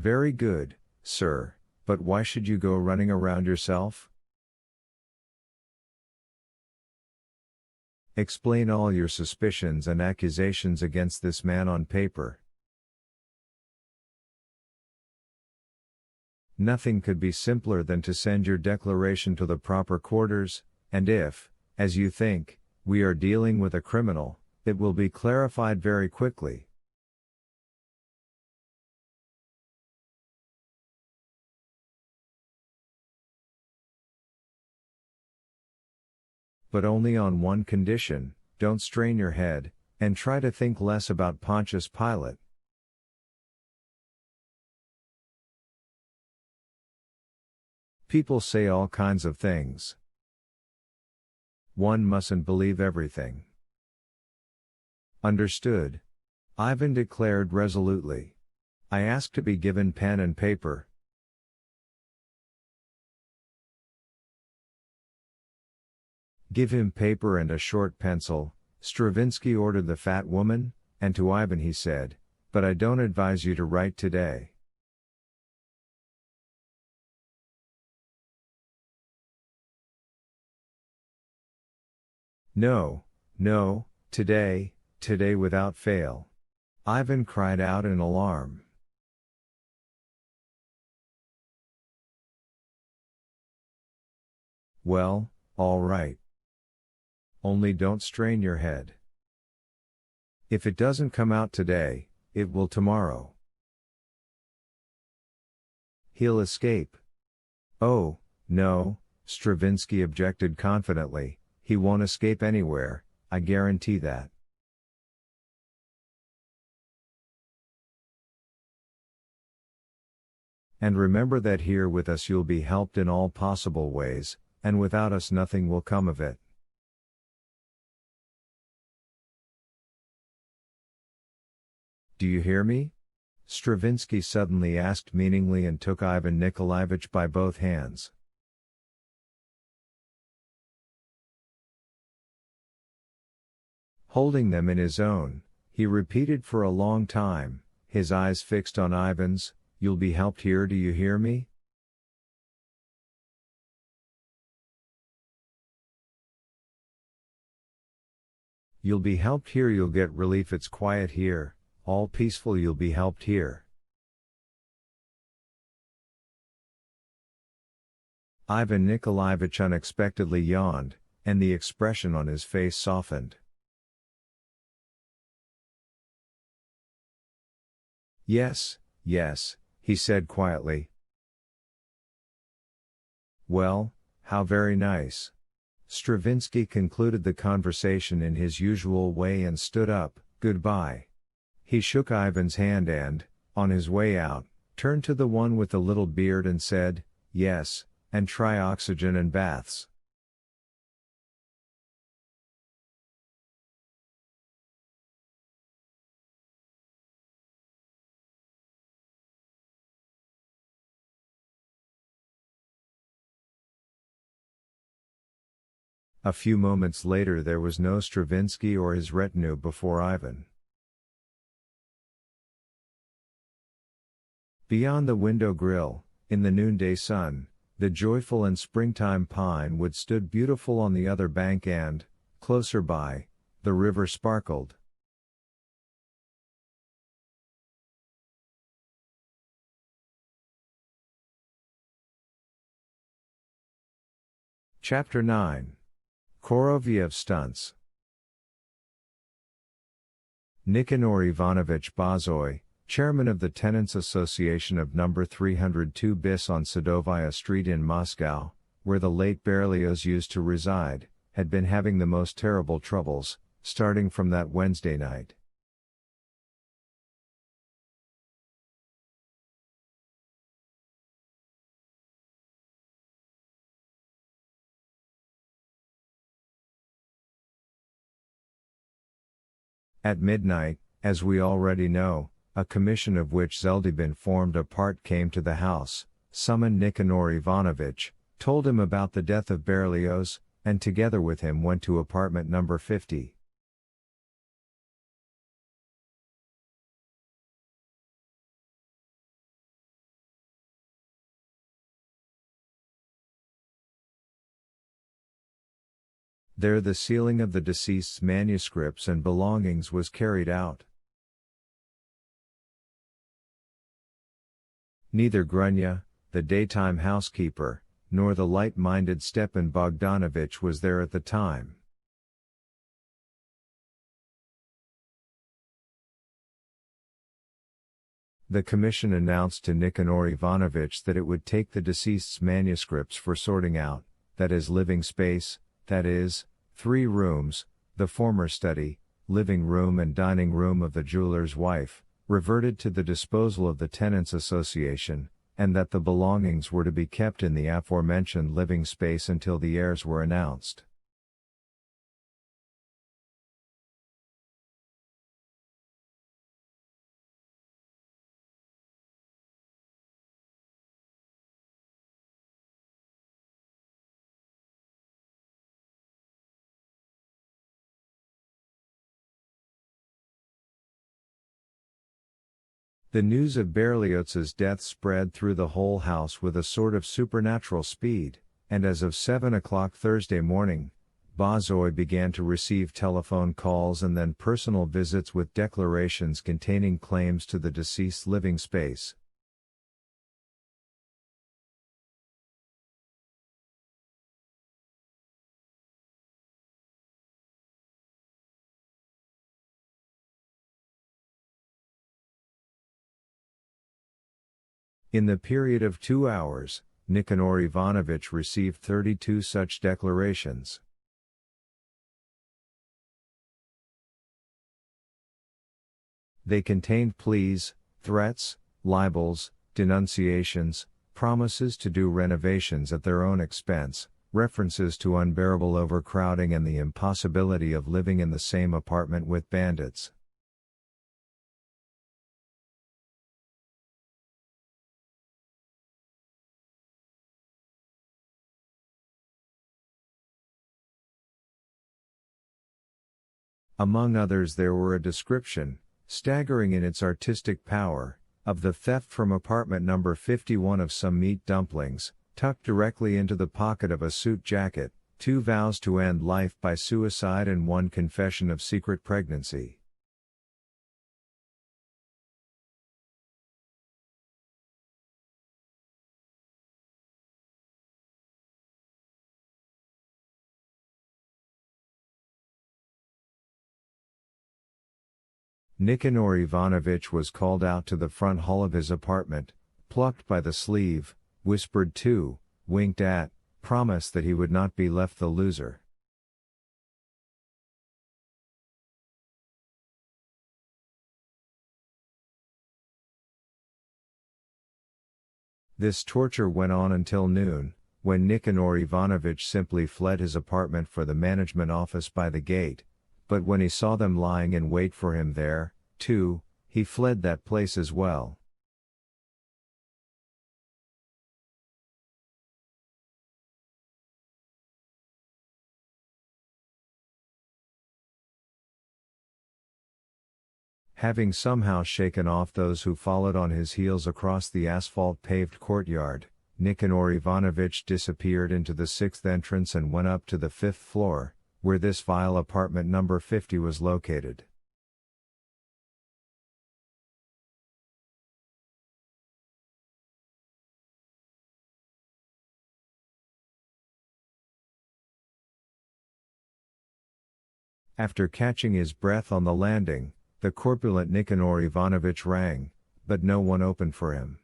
Very good, sir, but why should you go running around yourself? Explain all your suspicions and accusations against this man on paper. Nothing could be simpler than to send your declaration to the proper quarters, and if, as you think, we are dealing with a criminal, it will be clarified very quickly. But only on one condition: don't strain your head, and try to think less about Pontius Pilate. People say all kinds of things. One mustn't believe everything. Understood? Ivan declared resolutely. I ask to be given pen and paper. Give him paper and a short pencil, Stravinsky ordered the fat woman, and to Ivan he said, but I don't advise you to write today. No, no, today without fail. Ivan cried out in alarm. Well, all right. Only don't strain your head. If it doesn't come out today, it will tomorrow. He'll escape. Oh, no, Stravinsky objected confidently, he won't escape anywhere, I guarantee that. And remember that here with us you'll be helped in all possible ways, and without us nothing will come of it. Do you hear me? Stravinsky suddenly asked meaningly and took Ivan Nikolaevich by both hands. Holding them in his own, he repeated for a long time, his eyes fixed on Ivan's, you'll be helped here, do you hear me? You'll be helped here, you'll get relief, it's quiet here, all peaceful, you'll be helped here. Ivan Nikolaevich unexpectedly yawned, and the expression on his face softened. Yes, yes, he said quietly. Well, how very nice. Stravinsky concluded the conversation in his usual way and stood up, goodbye. He shook Ivan's hand and, on his way out, turned to the one with the little beard and said, yes, and try oxygen and baths. A few moments later there was no Stravinsky or his retinue before Ivan. Beyond the window grill, in the noonday sun, the joyful and springtime pine wood stood beautiful on the other bank and, closer by, the river sparkled. Chapter 9. Koroviev stunts. Nikanor Ivanovich Bozoy, chairman of the Tenants Association of No. 302 bis on Sadovaya Street in Moscow, where the late Berlioz used to reside, had been having the most terrible troubles, starting from that Wednesday night. At midnight, as we already know, a commission of which Zeldibin formed a part came to the house, summoned Nikanor Ivanovich, told him about the death of Berlioz, and together with him went to apartment number 50. There the sealing of the deceased's manuscripts and belongings was carried out. Neither Grunya, the daytime housekeeper, nor the light-minded Stepan Bogdanovich was there at the time. The commission announced to Nikanor Ivanovich that it would take the deceased's manuscripts for sorting out, that is living space, that is, 3 rooms, the former study, living room and dining room of the jeweler's wife, reverted to the disposal of the Tenants Association, and that the belongings were to be kept in the aforementioned living space until the heirs were announced. The news of Berlioz's death spread through the whole house with a sort of supernatural speed, and as of 7 o'clock Thursday morning, Bozoy began to receive telephone calls and then personal visits with declarations containing claims to the deceased's living space. In the period of 2 hours, Nikanor Ivanovich received 32 such declarations. They contained pleas, threats, libels, denunciations, promises to do renovations at their own expense, references to unbearable overcrowding and the impossibility of living in the same apartment with bandits. Among others there were a description, staggering in its artistic power, of the theft from apartment number 51 of some meat dumplings, tucked directly into the pocket of a suit jacket, 2 vows to end life by suicide and 1 confession of secret pregnancy. Nikanor Ivanovich was called out to the front hall of his apartment, plucked by the sleeve, whispered to, winked at, promised that he would not be left the loser. This torture went on until noon, when Nikanor Ivanovich simply fled his apartment for the management office by the gate, but when he saw them lying in wait for him there, too, he fled that place as well. Having somehow shaken off those who followed on his heels across the asphalt-paved courtyard, Nikanor Ivanovich disappeared into the 6th entrance and went up to the 5th floor, where this vile apartment number 50 was located. After catching his breath on the landing, the corpulent Nikanor Ivanovich rang, but no one opened for him.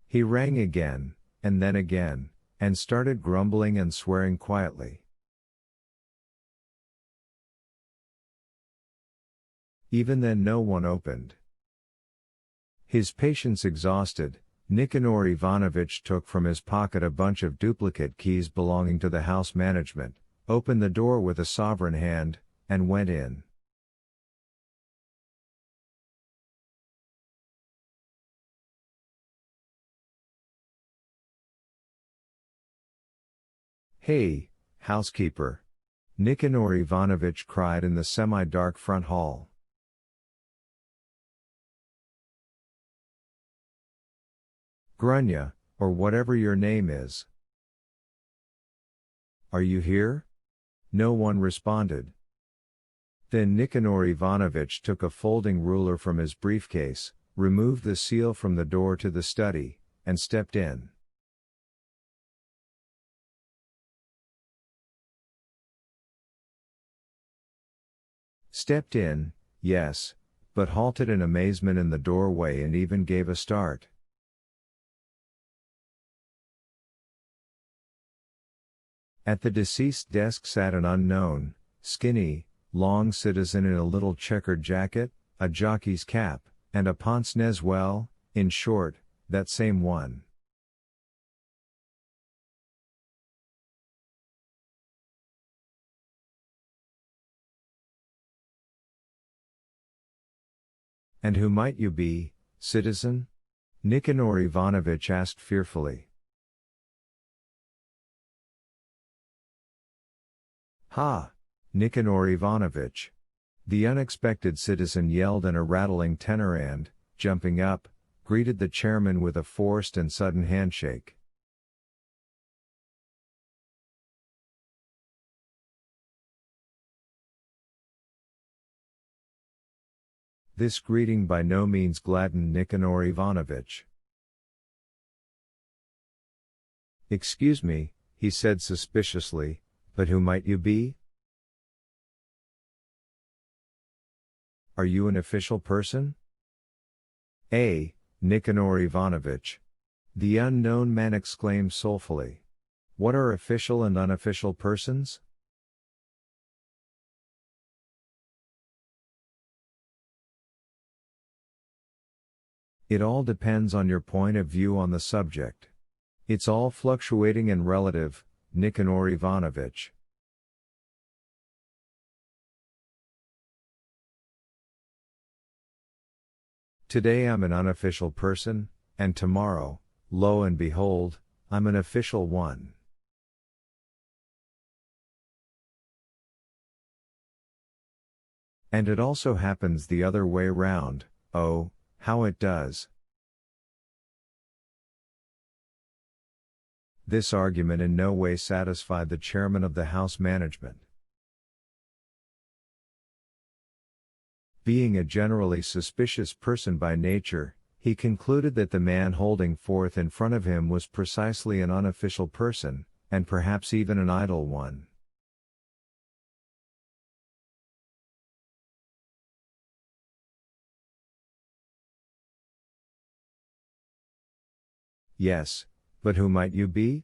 He rang again, and then again, and started grumbling and swearing quietly. Even then no one opened. His patience exhausted, Nikanor Ivanovich took from his pocket a bunch of duplicate keys belonging to the house management, opened the door with a sovereign hand, and went in. "Hey, housekeeper!" Nikanor Ivanovich cried in the semi-dark front hall. "Grunya, Or whatever your name is. Are you here? No one responded. Then Nicanor Ivanovich took a folding ruler from his briefcase, removed the seal from the door to the study, and stepped in. Stepped in, yes, but halted in amazement in the doorway and even gave a start. At the deceased's desk sat an unknown, skinny, long citizen in a little checkered jacket, a jockey's cap, and a pince-nez, well, in short, that same one. And who might you be, citizen? Nicanor Ivanovich asked fearfully. Ha! Nicanor Ivanovich! The unexpected citizen yelled in a rattling tenor and, jumping up, greeted the chairman with a forced and sudden handshake. This greeting by no means gladdened Nicanor Ivanovich. Excuse me, he said suspiciously, but who might you be? Are you an official person? Nicanor Ivanovich. The unknown man exclaimed soulfully. What are official and unofficial persons? It all depends on your point of view on the subject. It's all fluctuating and relative, Nicanor Ivanovich. Today I'm an unofficial person, and tomorrow, lo and behold, I'm an official one. And it also happens the other way round, oh, how it does. This argument in no way satisfied the chairman of the House Management. Being a generally suspicious person by nature, he concluded that the man holding forth in front of him was precisely an unofficial person, and perhaps even an idle one. Yes, but who might you be?